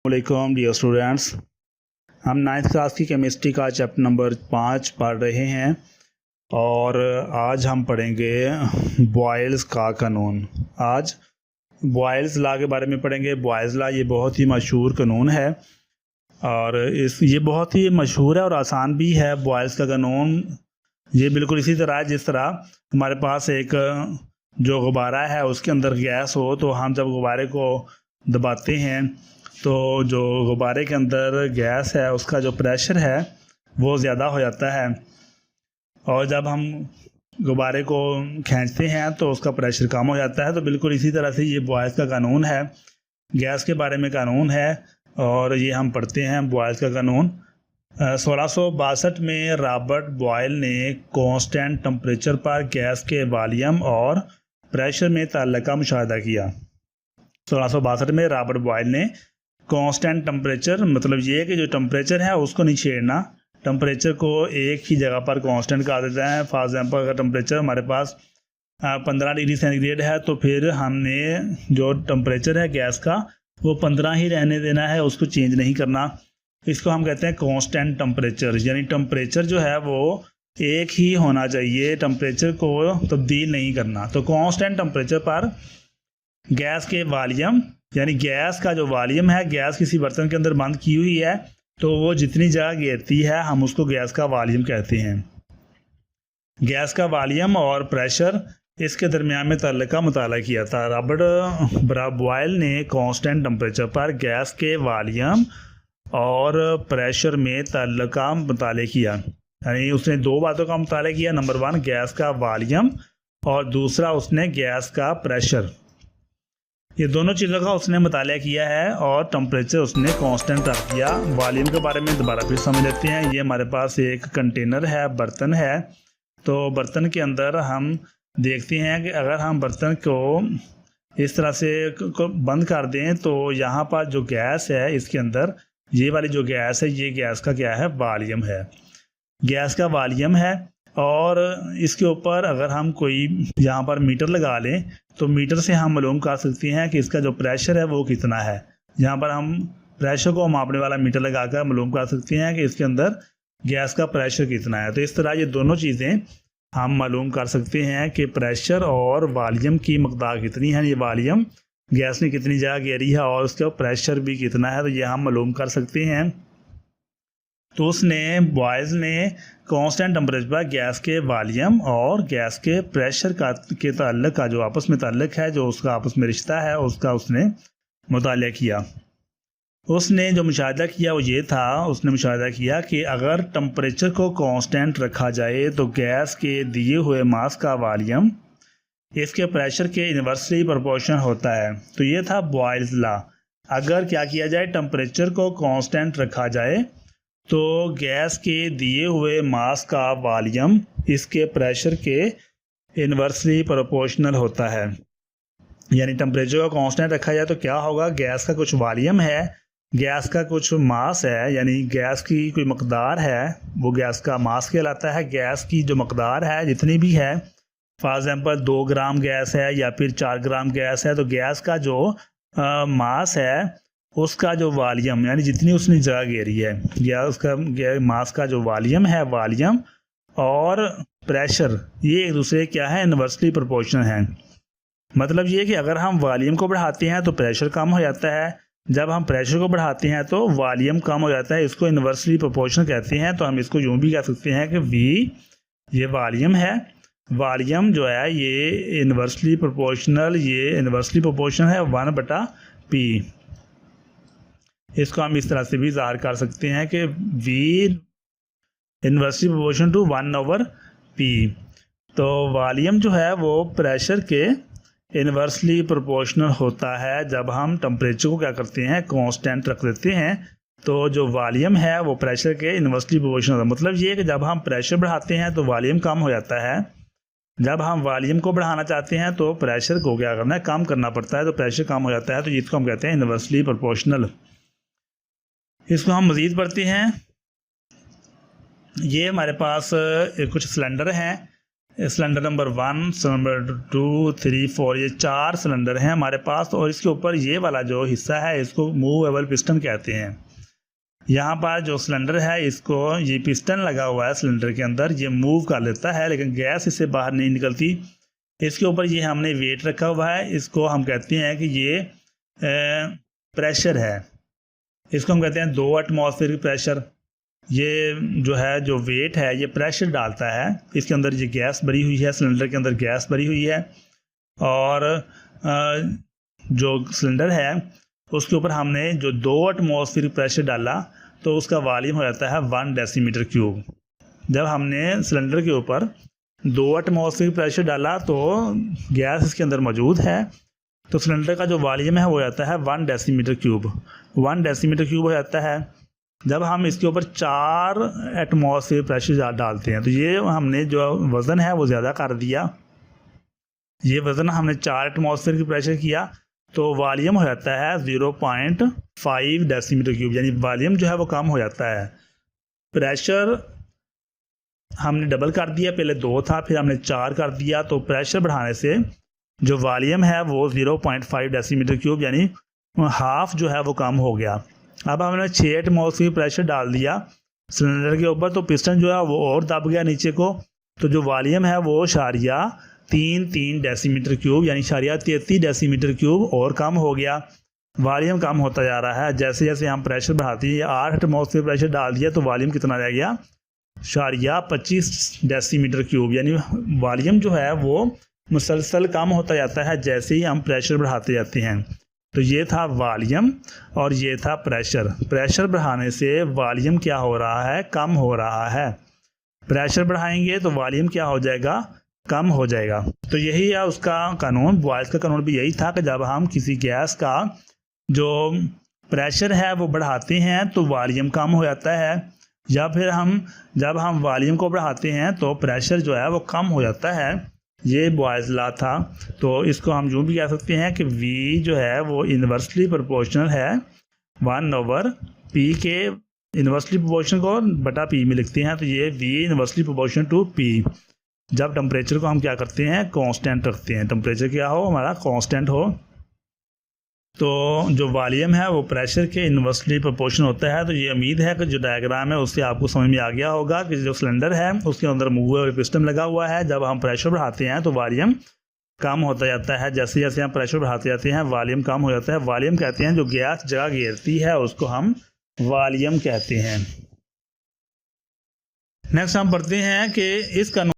वालेकुम dear students, हम ninth class की केमिस्ट्री का चैप्टर नंबर 5 पढ़ रहे हैं और आज हम पढ़ेंगे बॉयल्स का कानून। आज बॉयल्स लॉ के बारे में पढ़ेंगे। बॉयल्स लॉ ये बहुत ही मशहूर कानून है और ये बहुत ही मशहूर है और आसान भी है। बॉयल्स का कानून ये बिल्कुल इसी तरह है जिस तरह हमारे पास एक जो गुब्बारा है उसके अंदर गैस हो, तो हम जब गुब्बारे को दबाते हैं तो जो गुब्बारे के अंदर गैस है उसका जो प्रेशर है वो ज़्यादा हो जाता है और जब हम गुब्बारे को खींचते हैं तो उसका प्रेशर कम हो जाता है। तो बिल्कुल इसी तरह से ये बॉयल्स का कानून है, गैस के बारे में कानून है और ये हम पढ़ते हैं बॉयल्स का कानून। 1662 में रॉबर्ट बॉयल ने कांस्टेंट टेम्परेचर पर गैस के वॉल्यूम और प्रेशर में ताल्लुक का मुशाहिदा किया। 1662 में रॉबर्ट बॉयल ने कांस्टेंट टेम्परेचर, मतलब ये है कि जो टेम्परेचर है उसको नहीं छेड़ना, टेम्परेचर को एक ही जगह पर कांस्टेंट कर देते हैं। फॉर एग्जांपल अगर टेम्परेचर हमारे पास 15 डिग्री सेंटीग्रेड है तो फिर हमने जो टेम्परेचर है गैस का वो 15 ही रहने देना है, उसको चेंज नहीं करना। इसको हम कहते हैं कांस्टेंट टेम्परेचर, यानी टेम्परेचर जो है वो एक ही होना चाहिए, टेम्परेचर को तब्दील नहीं करना। तो कांस्टेंट टेम्परेचर पर गैस के वॉल्यूम, यानी गैस का जो वॉल्यूम है, गैस किसी बर्तन के अंदर बंद की हुई है तो वो जितनी जगह घेरती है हम उसको गैस का वॉल्यूम कहते हैं। गैस का वॉल्यूम और प्रेशर इसके दरमियान में ताल्लुक का मुताला किया था। रॉबर्ट बॉयल ने कांस्टेंट टेम्परेचर पर गैस के वॉल्यूम और प्रेशर में ताल्लुक का मुताला किया, यानी उसने दो बातों का मुताला किया। नंबर 1 गैस का वॉल्यूम और दूसरा उसने गैस का प्रेशर, ये दोनों चीज़ों का उसने मुताला किया है और टेम्परेचर उसने कांस्टेंट रख दिया। वॉल्यूम के बारे में दोबारा फिर समझ लेते हैं। ये हमारे पास एक कंटेनर है, बर्तन है, तो बर्तन के अंदर हम देखते हैं कि अगर हम बर्तन को इस तरह से बंद कर दें तो यहाँ पर जो गैस है इसके अंदर, ये वाली जो गैस है ये गैस का क्या है, वॉल्यूम है, गैस का वॉल्यूम है। और इसके ऊपर अगर हम कोई यहाँ पर मीटर लगा लें तो मीटर से हम मालूम कर सकते हैं कि इसका जो प्रेशर है वो कितना है। यहाँ पर हम प्रेशर को मापने वाला मीटर लगाकर मालूम कर सकते हैं कि इसके अंदर गैस का प्रेशर कितना है। तो इस तरह ये दोनों चीज़ें हम मालूम कर सकते हैं कि प्रेशर और वॉल्यूम की मकदार कितनी है, ये वॉल्यूम गैस ने कितनी जगह घेरी है और उसका प्रेशर भी कितना है, तो ये हम मालूम कर सकते हैं। तो उसने बॉयल्स ने कांस्टेंट टेम्परेचर पर गैस के वॉल्यूम और गैस के प्रेशर के ताल्लुक का जो आपस में ताल्लुक है, जो उसका आपस में रिश्ता है, उसका उसने मुताला किया। उसने जो मुशाहिदा किया वो ये था, उसने मुशाहिदा किया कि अगर टेम्परेचर को कांस्टेंट रखा जाए तो गैस के दिए हुए मास का वॉल्यूम इसके प्रेशर के इन्वर्सली प्रोपोर्शनल होता है। तो ये था बॉयल्स लॉ। अगर क्या किया जाए, टेम्परेचर को कांस्टेंट रखा जाए तो गैस के दिए हुए मास का वॉल्यूम इसके प्रेशर के इन्वर्सली प्रोपोर्शनल होता है। यानी टेम्परेचर को कांस्टेंट रखा जाए तो क्या होगा, गैस का कुछ वॉल्यूम है, गैस का कुछ मास है, यानी गैस की कोई मकदार है, वो गैस का मास कहलाता है। गैस की जो मकदार है जितनी भी है, फॉर एग्जांपल 2 ग्राम गैस है या फिर 4 ग्राम गैस है, तो गैस का जो मास है उसका जो वॉल्यूम, यानी जितनी उसने जगह घेरी है, या उसका मास का जो वॉल्यूम है, वॉल्यूम और प्रेशर ये एक दूसरे क्या है, इन्वर्सली प्रोपोर्शनल है। मतलब ये कि अगर हम वॉल्यूम को बढ़ाते हैं तो प्रेशर कम हो जाता है, जब हम प्रेशर को बढ़ाते हैं तो वॉल्यूम कम हो जाता है। इसको इन्वर्सली प्रोपोर्शनल कहते हैं। तो हम इसको यूँ भी कह सकते हैं कि V ये वॉल्यूम है, वॉल्यूम जो है ये इन्वर्सली प्रोपोर्शनल, ये इन्वर्सली प्रोपोर्शनल है 1/P। इसको हम इस तरह से भी ज़ाहिर कर सकते हैं कि V inversely proportional to 1/P। तो वॉल्यूम जो है वो प्रेशर के इन्वर्सली प्रोपोर्शनल होता है। जब हम टेम्परेचर को क्या करते हैं, कांस्टेंट रख देते हैं, तो जो वॉल्यूम है वो प्रेशर के इन्वर्सली प्रोपोर्शनल होता है। मतलब ये है कि जब हम प्रेशर बढ़ाते हैं तो वॉल्यूम कम हो जाता है, जब हम वॉल्यूम को बढ़ाना चाहते हैं तो प्रेशर को क्या करना है, कम करना पड़ता है, तो प्रेशर कम हो जाता है। तो इसको हम कहते हैं इन्वर्सली प्रोपोर्शनल। इसको हम मज़ीद पढ़ते हैं। ये हमारे पास कुछ सिलेंडर हैं, सिलेंडर नंबर 1, सिलेंडर 2, 3, 4 ये 4 सिलेंडर हैं हमारे पास। और इसके ऊपर ये वाला जो हिस्सा है इसको मूवेबल पिस्टन कहते हैं। यहाँ पर जो सिलेंडर है इसको ये पिस्टन लगा हुआ है सिलेंडर के अंदर, ये मूव कर लेता है लेकिन गैस इससे बाहर नहीं निकलती। इसके ऊपर ये हमने वेट रखा हुआ है, इसको हम कहते हैं कि ये प्रेशर है। इसको हम कहते हैं 2 एटमॉस्फेयर प्रेशर। ये जो है जो वेट है ये प्रेशर डालता है। इसके अंदर ये गैस भरी हुई है, सिलेंडर के अंदर गैस भरी हुई है और जो सिलेंडर है उसके ऊपर हमने जो 2 एटमॉस्फेयर प्रेशर डाला तो उसका वॉल्यूम हो जाता है 1 डेसीमीटर क्यूब। जब हमने सिलेंडर के ऊपर 2 एटमॉस्फेयर प्रेशर डाला तो गैस इसके अंदर मौजूद है, तो सिलेंडर का जो वॉल्यूम है वो जाता है 1 डेसीमीटर क्यूब। 1 डेसीमीटर क्यूब हो जाता है। जब हम इसके ऊपर 4 एटमॉस्फेयर प्रेशर डालते हैं तो ये हमने जो वज़न है वो ज़्यादा कर दिया। ये वज़न हमने 4 एटमॉस्फेयर की प्रेशर किया तो वॉल्यूम हो जाता है 0.5 डेसीमीटर क्यूब, यानी वॉल्यूम जो है वो कम हो जाता है। प्रेशर हमने डबल कर दिया, पहले 2 था फिर हमने 4 कर दिया, तो प्रेशर बढ़ाने से जो वॉल्यूम है वो 0.5 डेसीमीटर क्यूब यानी हाफ जो है वो कम हो गया। अब हमने 6 एटमॉस्फेयर प्रेशर डाल दिया सिलेंडर के ऊपर तो पिस्टन जो है वो और दब गया नीचे को, तो जो वॉल्यूम है वो 0.33 डेसीमीटर क्यूब यानी 0.33 डेसीमीटर क्यूब और कम हो गया। वॉल्यूम कम होता जा रहा है जैसे जैसे हम प्रेशर बढ़ाते हैं। 8 एटमॉस्फेयर प्रेशर डाल दिया तो वॉल्यूम कितना रह गया 0.25 डेसीमीटर क्यूब, यानी वॉल्यूम जो है वो मुसलसल कम होता जाता है जैसे ही हम प्रेशर बढ़ाते जाते हैं। तो ये था वॉल्यूम और ये था प्रेशर। प्रेशर बढ़ाने से वॉल्यूम क्या हो रहा है, कम हो रहा है। प्रेशर बढ़ाएंगे तो वॉल्यूम क्या हो जाएगा, कम हो जाएगा। तो यही है उसका कानून। बॉयल्स का कानून भी यही था कि जब हम किसी गैस का जो प्रेशर है वो बढ़ाते हैं तो वॉल्यूम कम हो जाता है, या फिर जब हम वॉल्यूम को बढ़ाते हैं तो प्रेशर जो है वो कम हो जाता है। ये बॉयल्स लॉ था। तो इसको हम यूँ भी कह सकते हैं कि V जो है वो इन्वर्सली प्रोपोर्शनल है 1/P के इन्वर्सली प्रोपोर्शनल को बटा P में लिखते हैं, तो ये V inversely proportional to P। जब टेम्परेचर को हम क्या करते हैं, कांस्टेंट रखते हैं, टेम्परेचर क्या हो हमारा कांस्टेंट हो, तो जो वॉल्यूम है वो प्रेशर के इन्वर्सली प्रोपोर्शनल होता है। तो ये उम्मीद है कि जो डायग्राम है उससे आपको समझ में आ गया होगा कि जो सिलेंडर है उसके अंदर मूवेबल पिस्टन लगा हुआ है। जब हम प्रेशर बढ़ाते हैं तो वॉल्यूम कम होता जाता है, जैसे जैसे हम प्रेशर बढ़ाते जाते हैं वॉल्यूम कम हो जाता है। वॉल्यूम कहते हैं जो गैस जगह घेरती है उसको हम वॉल्यूम कहते हैं। नेक्स्ट हम पढ़ते हैं कि इस कानून